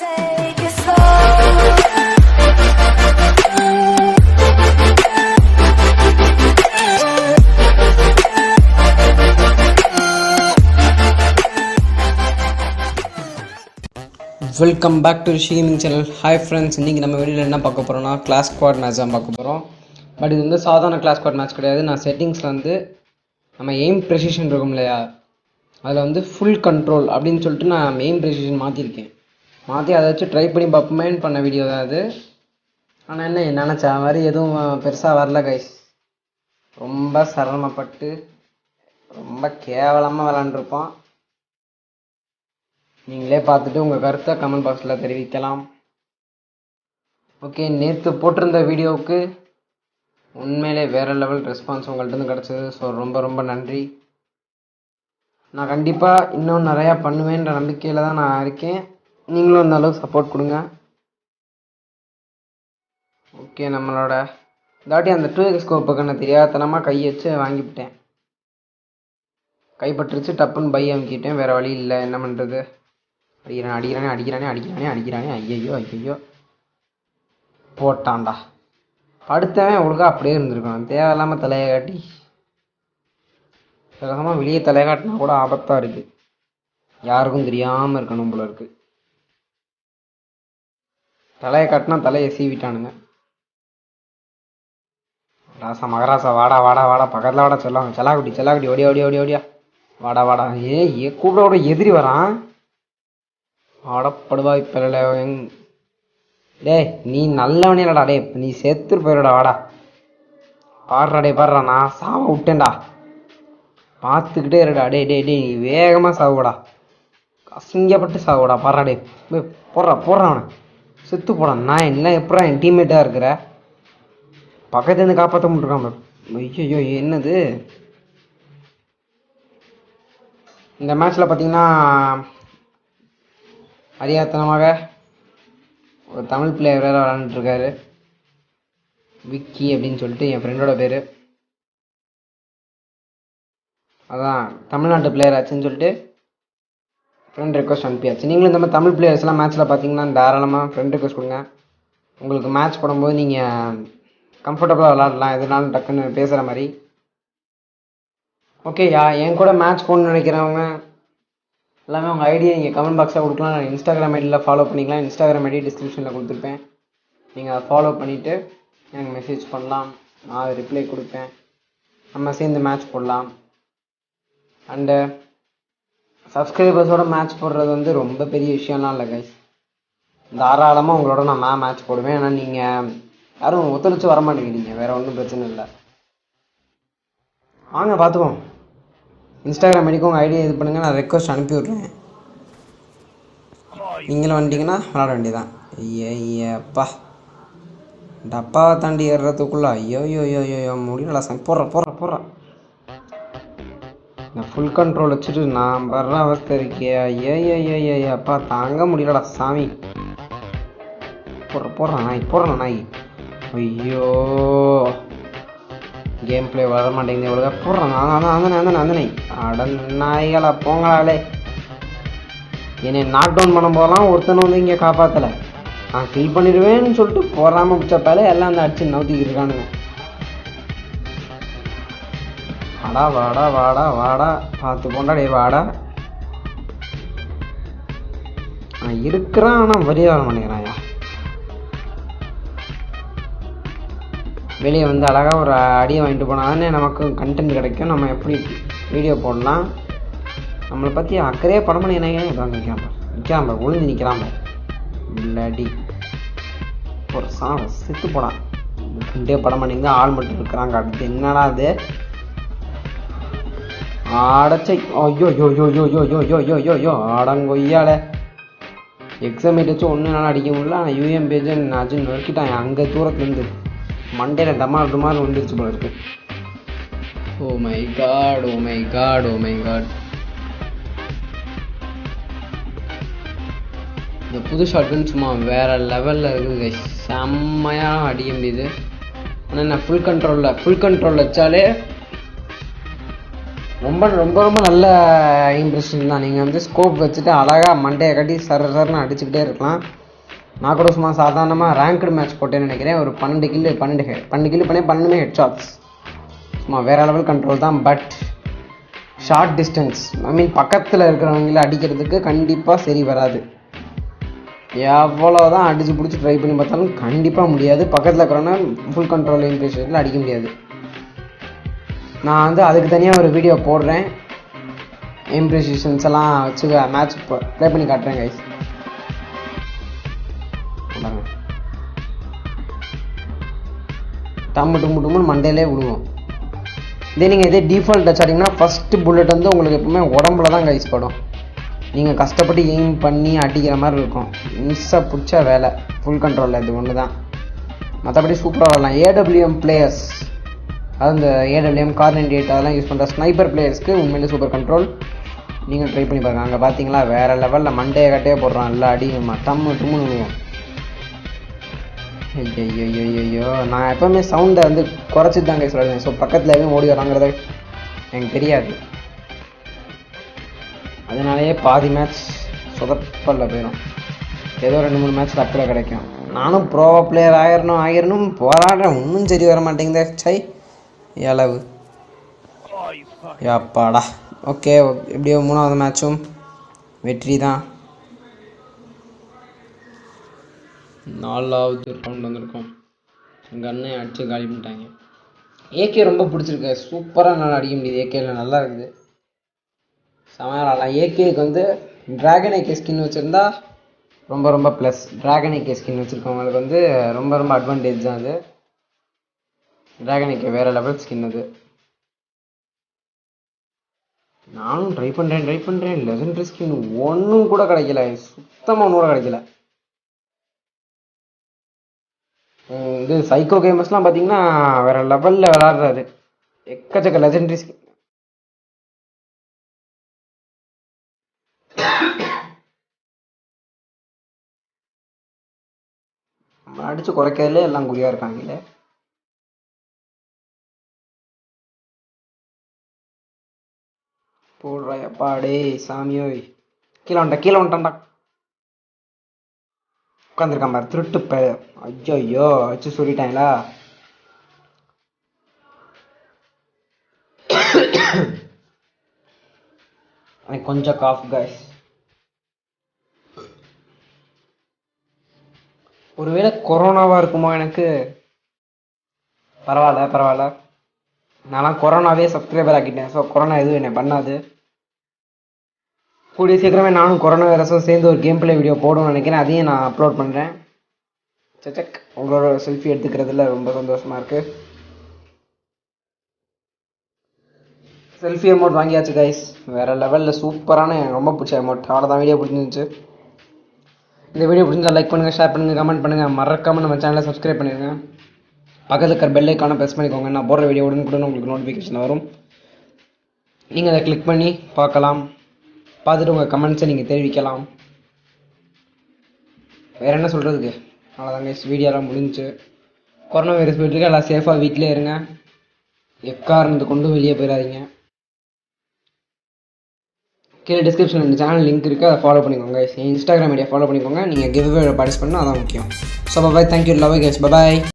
Take it slow. Welcome back to Rishi gaming channel. Hi friends, இன்றைக்கி நம்ம வீடியோவில் என்ன பார்க்க போகிறோம்னா கிளாஸ் ஸ்குவாட் மேட்ச் தான் பார்க்க போகிறோம். பட் இது வந்து சாதாரண கிளாஸ் ஸ்குவாட் மேட்ச் கிடையாது. நான் செட்டிங்ஸில் வந்து நம்ம எய்ம் ப்ரெசிஷன் இருக்கும் இல்லையா, அதில் வந்து ஃபுல் கண்ட்ரோல் அப்படின்னு சொல்லிட்டு நான் எய்ம் ப்ரெசிஷன் மாற்றிருக்கேன். மாற்றி அதை வச்சு ட்ரை பண்ணி பார்ப்போமேன்னு பண்ண வீடியோ தான் அது. ஆனால் என்ன நினச்ச மாதிரி எதுவும் பெருசாக வரல கைஸ். ரொம்ப சிரமப்பட்டு ரொம்ப கேவலமாக விளாண்டுருப்போம். நீங்களே பார்த்துட்டு உங்கள் கருத்தை கமெண்ட் பாக்ஸில் தெரிவிக்கலாம். ஓகே, நேற்று போட்டிருந்த வீடியோவுக்கு உண்மையிலே வேறு லெவல் ரெஸ்பான்ஸ் உங்கள்கிட்ட கிடச்சிது. ஸோ ரொம்ப ரொம்ப நன்றி. நான் கண்டிப்பாக இன்னும் நிறையா பண்ணுவேன்ற நம்பிக்கையில் தான் நான் இருக்கேன். நீங்களும் அந்த அளவுக்கு சப்போர்ட் கொடுங்க. ஓகே, நம்மளோட தாட்டி அந்த 2x ஸ்கோப்புக்கு நான் தெரியாதனமாக கை வச்சு வாங்கிவிட்டேன். கைப்பற்றுச்சு, டப்புன்னு பை அமுக்கிட்டேன். வேறு வழி இல்லை, என்ன பண்ணுறது. அடிக்கிறானே. ஐயோ போட்டான்டா. படுத்தவன் ஒழுங்கா அப்படியே இருந்திருக்கணும். தேவையில்லாமல் தலையை காட்டி சகசமாக வெளியே தலையை காட்டினா கூட ஆபத்தாக இருக்குது. யாருக்கும் தெரியாமல் இருக்கணும் போல இருக்குது. தலையை காட்டினா தலையை சீவிட்டானுங்க. ராசா மகராசா வாடா பக்கத்தில் வாடா செல்லாக்குட்டி ஓடியா வாடா. ஏ கூப்பிட எதிரி வரான். ஆடப்படுவாய் பிறல. டேய் நீ நல்லவனே இல்லடா. டே நீ செத்துரு போயிடா. வாடா பாடுறா நான் சாவ விட்டேன்டா. பார்த்துக்கிட்டே இருடா. டே நீ வேகமாக சாவுடா. அசிங்கப்பட்டு சாவுடா. பாடுறா. டே போடுறான் அவனை. செத்து போடான். நான் எல்லாம் எப்படா என் டீம்மேட்டாக இருக்கிற பக்கத்துலேருந்து காப்பாற்ற முடியிருக்கான். ஐயோ என்னது இந்த மேட்ச்சில் பார்த்தீங்கன்னா, அறியாத்தனமாக ஒரு தமிழ் பிளேயர் வேறு விளாண்டுருக்காரு. விக்கி அப்படின்னு சொல்லிட்டு என் ஃப்ரெண்டோட பேர். அதான் தமிழ்நாட்டு பிளேயர் ஆச்சுன்னு சொல்லிட்டு ஃப்ரெண்ட் ரெக்வஸ்ட் அனுப்பியாச்சு. நீங்களும் இந்த மாதிரி தமிழ் பிளேயர்ஸ்லாம் மேட்ச்சில் பார்த்தீங்கன்னா தாராளமாக ஃப்ரெண்ட் ரெக்வஸ்ட் கொடுங்க. உங்களுக்கு மேட்ச் போடும்போது நீங்கள் கம்ஃபர்டபுளாக விளாடலாம், எதுனாலும் டக்குன்னு பேசுகிற மாதிரி. ஓகேயா, என் கூட மேட்ச் போடணும்னு நினைக்கிறவங்க எல்லாமே உங்கள் ஐடியை நீங்கள் கமெண்ட் பாக்ஸில் கொடுக்கலாம். நான் இன்ஸ்டாகிராம் ஐடியில் ஃபாலோ பண்ணிக்கலாம். இன்ஸ்டாகிராம் ஐடி டிஸ்கிரிப்ஷனில் கொடுத்துருப்பேன். நீங்கள் அதை ஃபாலோ பண்ணிவிட்டு எனக்கு மெசேஜ் பண்ணலாம். நான் அதை ரிப்ளை கொடுப்பேன். நம்ம சேர்ந்து மேட்ச் போடலாம். அண்டு சப்ஸ்கிரைபர்ஸோட மேட்ச் போடுறது வந்து ரொம்ப பெரிய விஷயம்லாம் இல்லை கைஸ். தாராளமாக உங்களோட நான் மேட்ச் போடுவேன். ஆனால் நீங்கள் யாரும் ஒத்துழைச்சி வர மாட்டேங்கிறீங்க. வேறு ஒன்றும் பிரச்சனை இல்லை. வாங்க பார்த்துக்கோம். இன்ஸ்டாகிராம் ஐடிக்கு உங்கள் ஐடியா இது பண்ணுங்கள். நான் ரெக்வஸ்ட் அனுப்பி விட்றேன். நீங்களும் வந்துட்டிங்கன்னா விளாட வேண்டியதான். ஐயப்பா டப்பாவை தாண்டி ஏறுறதுக்குள்ளே ஐயோ முடியல. போடுறா. நான் ஃபுல் கண்ட்ரோல் வச்சுட்டு நான் வர்ற அவஸ்தை இருக்கே. ஐயப்பா தாங்க முடியலடா சாமி. போடுறேன் நாய். ஐயோ கேம் பிளே வர மாட்டேங்குது. எவ்வளோ போடுறான் அந்த நாய். அட நாய்களா போங்களாலே. என்னை நாக் டவுன் பண்ண போதெல்லாம் ஒருத்தனை வந்து இங்கே காப்பாற்றலை. நான் கில் பண்ணிடுவேன்னு சொல்லிட்டு போடாமல் பிடிச்சப்பாலே எல்லாம் அந்த அடிச்சு நவுத்திக்கிட்டு இருக்கானுங்க. வாடா பார்த்து போண்டா. டே வாடா. நான் இருக்கிறான் ஆனால் வழியே வர மாட்டேங்கிறாயா. வெளியே வந்து அழகாக ஒரு அடியை வாங்கிட்டு போனால் தானே நமக்கு கண்டென்ட் கிடைக்கும். நம்ம எப்படி வீடியோ போடலாம். நம்மளை பற்றி அக்கறையே படம் பண்ணி என்ன நிற்கிறான் ஒழுங்கு நிற்கிறான் இல்லாடி ஒரு செத்து போடான். ரெண்டே படம் பண்ணிங்க ஆள் மட்டும் இருக்கிறாங்க. அடுத்து என்னடா அது அடைச்சை. ஐயோ அடங்கொய்யால எக்ஸாமேட் வச்சு ஒன்று என்னால் அடிக்க முடியல. ஆனால் யூஎம் பேஜ் அஜின் நொறுக்கிட்டான். அங்கே தூரத்துலேருந்து மண்டையில் டமால் வந்துருச்சு போல இருக்கு. Oh my god. இந்த புது ஷாட்கன் சும்மா வேறு லெவலில் இருக்குது. செம்மையாக அடிக்க முடியுது. ஆனால் நான் ஃபுல் கண்ட்ரோலில் வச்சாலே ரொம்ப ரொம்ப ரொம்ப நல்ல இம்ப்ரெஷன் தான். நீங்கள் வந்து ஸ்கோப் வச்சுட்டு அழகாக மண்டையை கட்டி சரன்னு அடிச்சுக்கிட்டே இருக்கலாம். நான் கூட சும்மா சாதாரணமாக ரேங்க்டு மேட்ச் போட்டேன்னு நினைக்கிறேன். ஒரு 12 கில்லு பண்ணேன், 12 ஹெட் ஷாட்ஸ். சும்மா வேறு லெவல் கண்ட்ரோல் தான். But short distance, I mean பக்கத்தில் இருக்கிறவங்கள அடிக்கிறதுக்கு கண்டிப்பாக சரி வராது. எவ்வளோ தான் அடித்து பிடிச்சி ட்ரை பண்ணி பார்த்தாலும் கண்டிப்பாக முடியாது. பக்கத்தில் இருக்கிறவனா ஃபுல் கண்ட்ரோல் இம்ப்ரெஷனில் அடிக்க முடியாது. நான் வந்து அதுக்கு தனியாக ஒரு வீடியோ போடுறேன். இம்ப்ரெஷன்ஸ் எல்லாம் வச்சு மேட்ச் ப்ளே பண்ணி காட்டுறேன் கைஸ். டம்முன்னு மண்டையிலே விடுவோம். நீங்கள் இதே டிஃபால்ட் டச் ஆடிங்கன்னா ஃபஸ்ட்டு புல்லட் வந்து உங்களுக்கு எப்பவுமே உடம்புல தான் கைஸ் படும். நீங்கள் கஷ்டப்பட்டு எய்ம் பண்ணி அடிக்கிற மாதிரி இருக்கும். மிஸ்ஸாக பிடிச்ச வேலை. ஃபுல் கண்ட்ரோலில் இது ஒன்று தான். மற்றபடி சூப்பராக வரலாம். ஏடபிள்யூஎம் பிளேயர்ஸ், அது இந்த ஏடபிள்யூஎம் கார் 98 அதெல்லாம் யூஸ் பண்ணுற ஸ்னைப்பர் பிளேயர்ஸ்க்கு உண்மையிலே சூப்பர் கண்ட்ரோல். நீங்கள் ட்ரை பண்ணி பாருங்கள். அங்கே பார்த்தீங்களா வேறு லெவலில் மண்டையை கட்டையே போடுறான். நல்லா அடி டம்முன்னு விடுவோம். ஐயோ நான் எப்போவுமே சவுண்டை வந்து குறைச்சிட்டு தாங்க சொல்லுவேன். ஸோ பக்கத்தில் எதுவும் ஓடி வராங்கிறத எனக்கு தெரியாது. அதனாலேயே பாதி மேட்ச் சொதப்பல்ல போயிடும். ஏதோ 2-3 மேட்ச் அப்படியே கிடைக்கும். நானும் ப்ரோ பிளேயர் ஆயிரணும் போராடுறேன். ஒன்றும் சரி வர மாட்டேங்குதே. சை எளவு யாப்பாடா. ஓகே, எப்படியோ 3வது மேட்சும் வெற்றி தான். 4வது ரவுண்ட் வந்திருக்கோம். எங்கள் அண்ணன் அடித்து காலி பண்ணிட்டாங்க. ஏகே ரொம்ப பிடிச்சிருக்கு. சூப்பராக நல்லா அடிக்க முடியுது. ஏகேல நல்லா இருக்குது. சமையலாம். ஏகேக்கு வந்து ட்ராகன் ஏகே ஸ்கின் வச்சுருந்தா ரொம்ப ரொம்ப ப்ளஸ். ட்ராகன் ஏகே ஸ்கின் வச்சுருக்கவங்களுக்கு வந்து ரொம்ப ரொம்ப அட்வான்டேஜ் தான் அது. ட்ராகன் ஏகே வேறு லெவல் ஸ்கின் அது. நானும் ட்ரை பண்ணுறேன். லெஜெண்டரி ஸ்கின் ஒன்றும் கூட கிடைக்கல. சுத்தமாக ஒன்று கூட கிடைக்கல. இது சைக்கோ கேமர்ஸ்லாம் பார்த்தீங்கன்னா வேறு லெவலில் விளாட்றாரு. எக்கச்சக்க லெஜெண்டரி ஸ்கின். நம்ம அடித்து குறைக்கிறதுலே எல்லாம் குறியாக இருக்காங்களே. போடுறாயப்பா டே சாமியோய். கீழே வந்துட்டான்டா. உட்காந்துருக்கான் பாரு திருட்டு பேர். ஐயோ வச்சு சொல்லிட்டாங்களா. எனக்கு கொஞ்சம் காஃப் கைஸ். ஒருவேளை கொரோனாவாக இருக்குமோ எனக்கு. பரவாயில்ல. நான்லாம் கொரோனாவே சப்ஸ்கிரைபர் ஆக்கிட்டேன். ஸோ கொரோனா எதுவும் என்னை பண்ணாது. கூடிய சீக்கிரமே நானும் கொரோனா வைரஸும் சேர்ந்து ஒரு கேம் பிளே வீடியோ போடணும்னு நினைக்கிறேன். அதையும் நான் அப்லோட் பண்ணுறேன். சச்சக் உங்களோட செல்ஃபி எடுத்துக்கிறதுல ரொம்ப சந்தோஷமாக இருக்குது. செல்ஃபி அமௌண்ட் வாங்கியாச்சு கைஸ். வேறு லெவலில் சூப்பரான எனக்கு ரொம்ப பிடிச்ச அமௌண்ட். அவ்வளோதான். வீடியோ பிடிச்சிருந்துச்சு. இந்த வீடியோ பிடிச்சிருந்தா லைக் பண்ணுங்கள், ஷேர் பண்ணுங்கள், கமெண்ட் பண்ணுங்கள். மறக்காமல் நம்ம சேனலை சப்ஸ்கிரைப் பண்ணிடுங்க. பக்கத்தில் இருக்கிற பெல் ஐக்கானை ப்ரெஸ் பண்ணிக்கோங்க. நான் போடுற வீடியோ உடனுக்குடன் உங்களுக்கு நோட்டிஃபிகேஷன் வரும். நீங்கள் அதை கிளிக் பண்ணி பார்க்கலாம். பார்த்துட்டு உங்கள் கமெண்ட்ஸை நீங்கள் தெரிவிக்கலாம். வேறு என்ன சொல்கிறதுக்கு. அவ்வளோதாங்க வீடியோலாம் முடிஞ்சு. கொரோனா வைரஸ் போயிட்டுருக்கு. எல்லாம் சேஃபாக வீட்டிலே இருங்க. எக்காரணத்தை கொண்டு வெளியே போயிடாதீங்க. கீழே டிஸ்கிரிப்ஷனில் இந்த சேனல் லிங்க் இருக்குது. அதை ஃபாலோ பண்ணிக்கோங்க. என் இன்ஸ்டாகிராம் ஐடியா ஃபாலோ பண்ணிக்கோங்க. நீங்கள் கிவ் அவே பார்ட்டிசிபேட் பண்ணால் அதான் முக்கியம். So bye. Thank you. Love you guys. Bye.